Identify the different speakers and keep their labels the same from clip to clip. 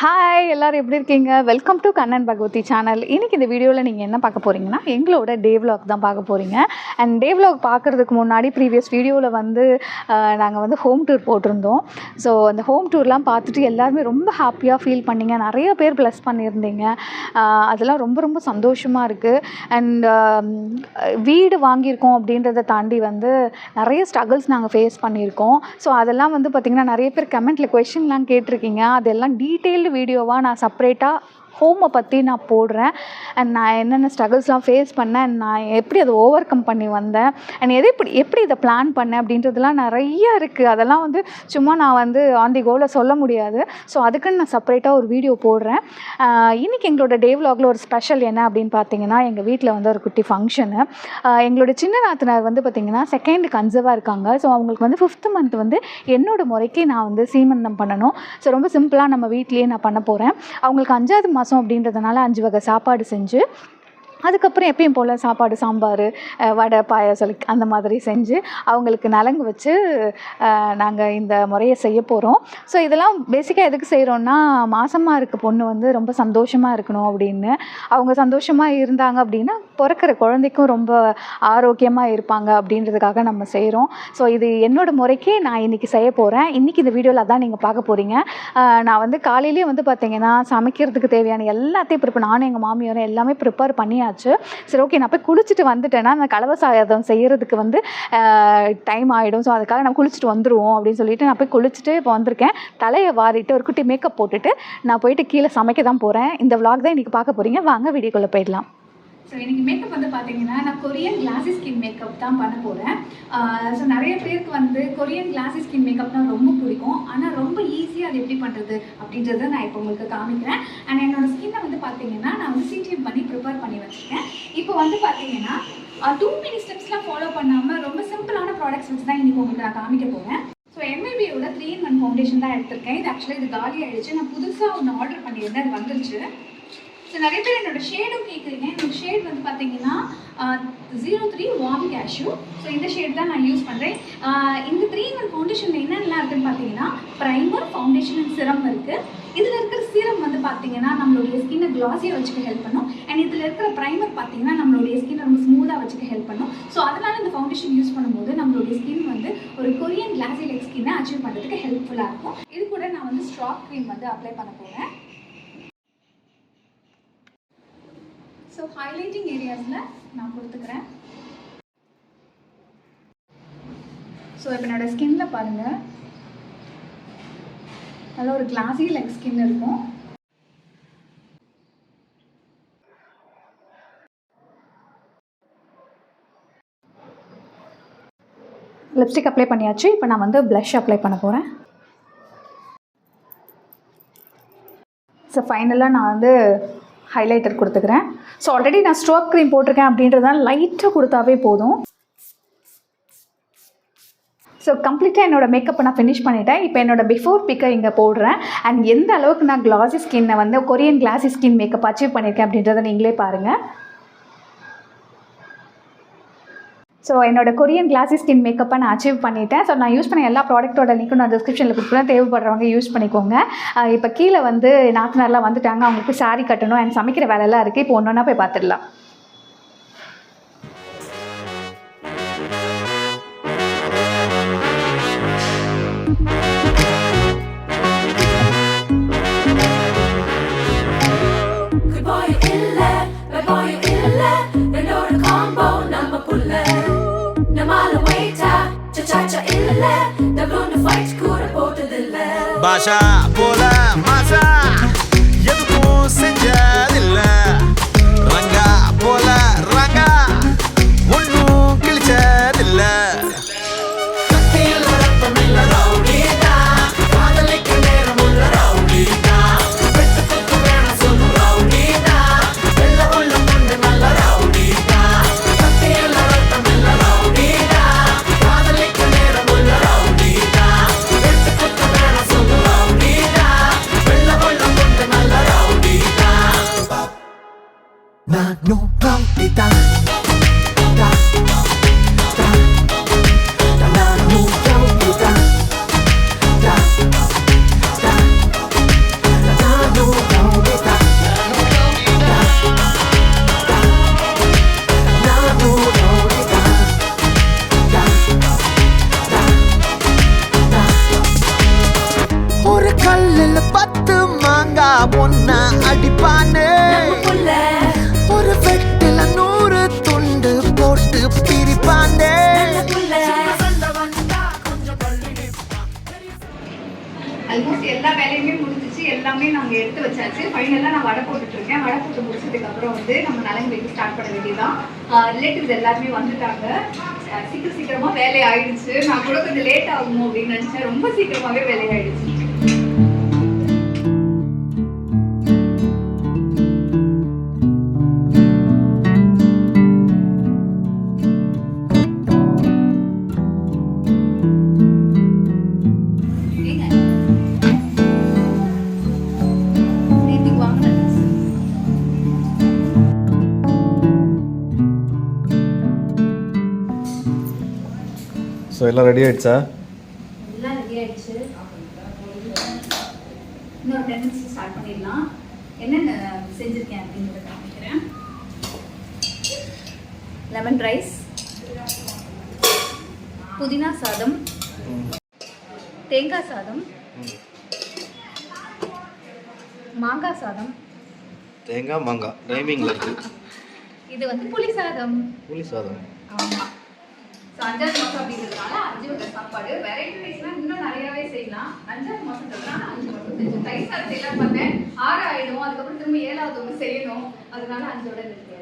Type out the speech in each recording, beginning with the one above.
Speaker 1: Hi எல்லாரும் எப்படி இருக்கீங்க? Welcome to Kannan Bhagavathi channel. இன்றைக்கி இந்த வீடியோவில் நீங்கள் என்ன பார்க்க போகிறீங்கன்னா, எங்களோட டே விலாக் தான் பார்க்க போகிறீங்க. அண்ட் டே விலாக் பார்க்குறதுக்கு முன்னாடி ப்ரீவியஸ் வீடியோவில் வந்து நாங்கள் வந்து ஹோம் டூர் போட்டிருந்தோம். ஸோ அந்த ஹோம் டூர்லாம் பார்த்துட்டு எல்லாருமே ரொம்ப ஹாப்பியாக ஃபீல் பண்ணிங்க. நிறைய பேர் ப்ளஸ் பண்ணியிருந்தீங்க. அதெல்லாம் ரொம்ப ரொம்ப சந்தோஷமாக இருக்குது. அண்ட் வீடு வாங்கியிருக்கோம் அப்படின்றத தாண்டி வந்து நிறைய ஸ்ட்ரகிள்ஸ் நாங்கள் ஃபேஸ் பண்ணியிருக்கோம். ஸோ அதெல்லாம் வந்து பார்த்திங்கன்னா நிறைய பேர் கமெண்ட்டில் கொஷின்லாம் கேட்டிருக்கீங்க. அதெல்லாம் டீட்டெயில்டு வீடியோவாக நான் செப்பரேட்டாக ஹோமை பற்றி நான் போடுறேன். அண்ட் நான் என்னென்ன ஸ்ட்ரகிள்ஸ்லாம் ஃபேஸ் பண்ணேன், அண்ட் நான் எப்படி அதை ஓவர் கம் பண்ணி வந்தேன், அண்ட் எப்படி இதை பிளான் பண்ணேன் அப்படின்றதுலாம் நிறைய இருக்குது. அதெல்லாம் வந்து சும்மா நான் வந்து ஆன் தி கோவில் சொல்ல முடியாது. ஸோ அதுக்குன்னு நான் செப்பரேட்டாக ஒரு வீடியோ போடுறேன். இன்றைக்கி எங்களோட டே விலாகில் ஒரு ஸ்பெஷல் என்ன அப்படின்னு பார்த்தீங்கன்னா, எங்கள் வீட்டில் வந்து ஒரு குட்டி ஃபங்க்ஷனு. எங்களோட சின்ன நாத்தனார் வந்து பார்த்திங்கன்னா செகண்ட் கன்சீவாக இருக்காங்க. ஸோ அவங்களுக்கு வந்து 5th மந்த் வந்து என்னோடய முறைக்கு நான் வந்து சீமந்தம் பண்ணணும். ஸோ ரொம்ப சிம்பிளாக நம்ம வீட்லேயே நான் பண்ண போகிறேன். அவங்களுக்கு 5வது மாதம் அப்படின்றதுனால 5 வகை சாப்பாடு செஞ்சு, அதுக்கப்புறம் எப்பயும் போல் சாப்பாடு, சாம்பார், வடை, பாயாசம் அந்த மாதிரி செஞ்சு அவங்களுக்கு நலங்கு வச்சு நாங்கள் இந்த முறையை செய்ய போகிறோம். ஸோ இதெல்லாம் பேசிக்காக எதுக்கு செய்கிறோன்னா, மாசமாக இருக்க பொண்ணு வந்து ரொம்ப சந்தோஷமாக இருக்கணும் அப்படின்னு. அவங்க சந்தோஷமாக இருந்தாங்க அப்படின்னா பிறக்கிற குழந்தைக்கும் ரொம்ப ஆரோக்கியமாக இருப்பாங்க அப்படின்றதுக்காக நம்ம செய்கிறோம். ஸோ இது என்னோடய முறைக்கே நான் இன்றைக்கி செய்ய போகிறேன். இன்றைக்கி இந்த வீடியோவில் அதான் நீங்கள் பார்க்க போகிறீங்க. நான் வந்து காலையிலேயே வந்து பார்த்திங்கன்னா சமைக்கிறதுக்கு தேவையான எல்லாத்தையும் நானும் எங்கள் மாமியாரும் எல்லாமே ப்ரிப்பேர் பண்ணியாச்சு. சரி, ஓகே, நான் போய் குளிச்சுட்டு வந்துட்டேன்னா அந்த கலவை சாதம் செய்கிறதுக்கு வந்து டைம் ஆகிடும். ஸோ அதுக்காக நான் குளிச்சுட்டு வந்துடுவோம் அப்படின்னு சொல்லிட்டு நான் போய் குளிச்சுட்டு இப்போ வந்திருக்கேன். தலையை வாரிட்டு ஒரு குட்டி மேக்கப் போட்டுட்டு நான் போயிட்டு கீழே சமைக்க தான் போகிறேன். இந்த விலாக் தான் இன்றைக்கி பார்க்க போகிறீங்க. வாங்க வீடியோக்குள்ளே போயிடலாம்.
Speaker 2: ஸோ இன்றைக்கி மேக்கப் வந்து பார்த்தீங்கன்னா நான் கொரியன் கிளாஸி ஸ்கின் மேக்கப் தான் பண்ண போகிறேன். ஸோ நிறைய பேருக்கு வந்து கொரியன் கிளாஸி ஸ்கின் மேக்கப்னால் ரொம்ப பிடிக்கும். ஆனால் ரொம்ப ஈஸியாக அது எப்படி பண்ணுறது அப்படின்றத நான் இப்போ உங்களுக்கு காமிக்கிறேன். அண்ட் என்னோடய ஸ்கின்னை வந்து பார்த்தீங்கன்னா நான் வந்து சிடிஎம் பண்ணி ப்ரிப்பேர் பண்ணி வச்சுருக்கேன். இப்போ வந்து பார்த்தீங்கன்னா 2 many ஸ்டெப்ஸ்லாம் ஃபாலோ பண்ணாமல் ரொம்ப சிம்பிளான ப்ராடக்ட்ஸ் வச்சு தான் இன்றைக்கி உங்களுக்கு நான் காமிக்க போகிறேன். ஸோ MLBயோட 3-in-1 ஃபவுண்டேஷன் தான் எடுத்திருக்கேன். இது ஆக்சுவலாக இது காலி ஆகிடுச்சு. நான் புதுசாக ஒன்று ஆர்டர் பண்ணியிருந்தேன், அது வந்துருச்சு. ஸோ நிறைய பேர் என்னோடய ஷேடும் கேட்குறீங்க. என்னோடய ஷேட் வந்து பார்த்தீங்கன்னா 03 வார்ம் கேஷ்யூ. ஸோ இந்த ஷேட் தான் நான் யூஸ் பண்ணுறேன். இந்த 3-in-1 ஃபவுண்டேஷனில் என்னென்னலாம் இருக்குதுன்னு பார்த்தீங்கன்னா ப்ரைமர், ஃபவுண்டேஷன் அண்ட் சிரம் இருக்குது. இதில் இருக்கிற சீரம் வந்து பார்த்தீங்கன்னா நம்மளுடைய ஸ்கின்னை க்ளாஸியாக வச்சுக்க ஹெல்ப் பண்ணும். அண்ட் இதில் இருக்கிற ப்ரைமர் பார்த்தீங்கன்னா நம்மளுடைய ஸ்கின்னை ரொம்ப ஸ்மூத்தாக வச்சுக்க ஹெல்ப் பண்ணும். ஸோ அதனால் இந்த ஃபவுண்டேஷன் யூஸ் பண்ணும்போது நம்மளுடைய ஸ்கின் வந்து ஒரு கொரியன் கிளாஸி லைக் ஸ்கின்னை அச்சீவ் பண்ணுறதுக்கு ஹெல்ப்ஃபுல்லாக இருக்கும். இது கூட நான் வந்து ஸ்ட்ராப் க்ரீம் வந்து அப்ளை பண்ண போகிறேன். ஸோ ஹைலைட்டிங் ஏரியாஸில் நான் கொடுத்துக்கிறேன். ஸோ இப்போ என்னோடய ஸ்கின்னில் பாருங்கள், நல்ல ஒரு கிளாஸி லைக் ஸ்கின் இருக்கும். லிப்ஸ்டிக் அப்ளை பண்ணியாச்சு. இப்போ நான் வந்து ப்ளஷ் அப்ளை பண்ண போகிறேன். ஸோ ஃபைனலாக நான் வந்து ஹைலைட்டர் கொடுத்துக்கிறேன். ஸோ ஆல்ரெடி நான் ஸ்ட்ரோப் க்ரீம் போட்டிருக்கேன் அப்படின்றதால லைட்டாக கொடுத்தாவே போதும். ஸோ கம்ப்ளீட்டாக என்னோடய மேக்கப்பை நான் ஃபினிஷ் பண்ணிட்டேன். இப்போ என்னோடய பிஃபோர் பிக்கை இங்கே போடுறேன். அண்ட் எந்த அளவுக்கு நான் கிளாஸி ஸ்கின்னை வந்து Korean classy skin makeup achieve பண்ணியிருக்கேன் அப்படின்றத நீங்களே பாருங்கள். ஸோ என்னோடய கொரியன் கிளாஸி ஸ்கின் மேக்கப்பை நான் அச்சீவ் பண்ணிட்டேன். ஸோ நான் யூஸ் பண்ண எல்லா ப்ராடக்ட்டோட லிங்க்கும் நான் டிஸ்கிரிப்ஷனில் கொடுக்குறேன். தேவைப்படுறவங்க யூஸ் பண்ணிக்கோங்க. இப்போ கீழே வந்து நாத்தனார்லாம் வந்துட்டாங்க. அவங்களுக்கு சாரி கட்டணும் அண்ட் சமைக்கிற வேலையெல்லாம் இருக்குது. இப்போ ஒன்று ஒன்றா போய் பார்த்துடலாம்.
Speaker 3: பாஷா போல மாசா எதுக்கும் செஞ்சதில்ல, ரங்கா போல ரங்கா ஒன்றும் கிழிச்சதில்ல. சிரிப்பானே ஒரு வெட்டில 100 துண்டு போட்டு பிரிப்பானே
Speaker 2: ஆல்மோஸ்ட் எல்லா வேலையுமே முடிஞ்சிச்சு, எல்லாமே நாங்கள் எடுத்து வச்சாச்சு. ஃபைனலாக நான் வடை போட்டுட்ருக்கேன். வடை போட்டு முடிச்சதுக்கப்புறம் வந்து நம்ம நலங்கு வைக்க ஸ்டார்ட் பண்ண வேண்டியதான். ரிலேட்டிவ்ஸ் எல்லாருமே வந்துட்டாங்க. சீக்கிரமாக வேலை ஆயிடுச்சு. நான் கூட கொஞ்சம் லேட் ஆகுமோ அப்படின்னு நினச்சேன். ரொம்ப சீக்கிரமாகவே வேலை ஆயிடுச்சு.
Speaker 4: ஸோ எல்லாம் ரெடி ஆயிடுச்சா?
Speaker 2: எல்லாம் ரெடி ஆயிடுச்சு. இன்னொரு 10 மினிட்ஸ் ஸ்டார்ட் பண்ணிடலாம். என்னென்ன செஞ்சுருக்கேன் அப்படிங்கிறத காமிக்கிறேன். லெமன் ரைஸ், புதினா சாதம், தேங்காய் சாதம், மாங்காய் சாதம்.
Speaker 4: தேங்காய் மாங்காய் டைமிங்கில் இருக்கு.
Speaker 2: இது வந்து புளி சாதம்.
Speaker 4: புளி சாதம்.
Speaker 2: ஆமாம். ஸோ 5வது மாதம் அப்படிங்கிறதுனால 5 வகை சாப்பாடு. வெரைட்டி ரைஸ்லாம் இன்னும் நிறையாவே செய்யலாம். 5வது மாதம்ன்றதுனால 5 மட்டும் செஞ்சோம். தயிர் சாதம் செய்யலாம் பார்த்தேன், 6 ஆகிடும். அதுக்கப்புறம் திரும்ப 7வது ஒன்று செய்யணும். அதனால 5ஓட நிறுத்தியாச்சு.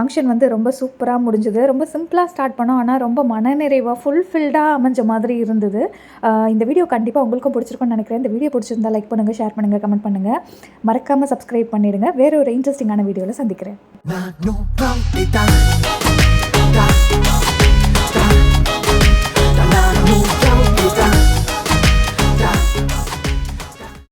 Speaker 1: ஃபங்க்ஷன் வந்து ரொம்ப சூப்பராக முடிஞ்சுது. ரொம்ப சிம்பிளாக ஸ்டார்ட் பண்ணோம், ஆனால் ரொம்ப மனநிறைவாக ஃபுல்ஃபில்டாக அமைஞ்ச மாதிரி இருந்தது. இந்த வீடியோ கண்டிப்பாக உங்களுக்கும் பிடிச்சிருக்கும்னு நினைக்கிறேன். இந்த வீடியோ பிடிச்சிருந்தா லைக் பண்ணுங்கள், ஷேர் பண்ணுங்கள், கமெண்ட் பண்ணுங்கள். மறக்காமல் சப்ஸ்கிரைப் பண்ணிவிடுங்க. வேறு ஒரு இன்ட்ரெஸ்டிங்கான வீடியோவில் சந்திக்கிறேன்.
Speaker 3: 나누 넌 이다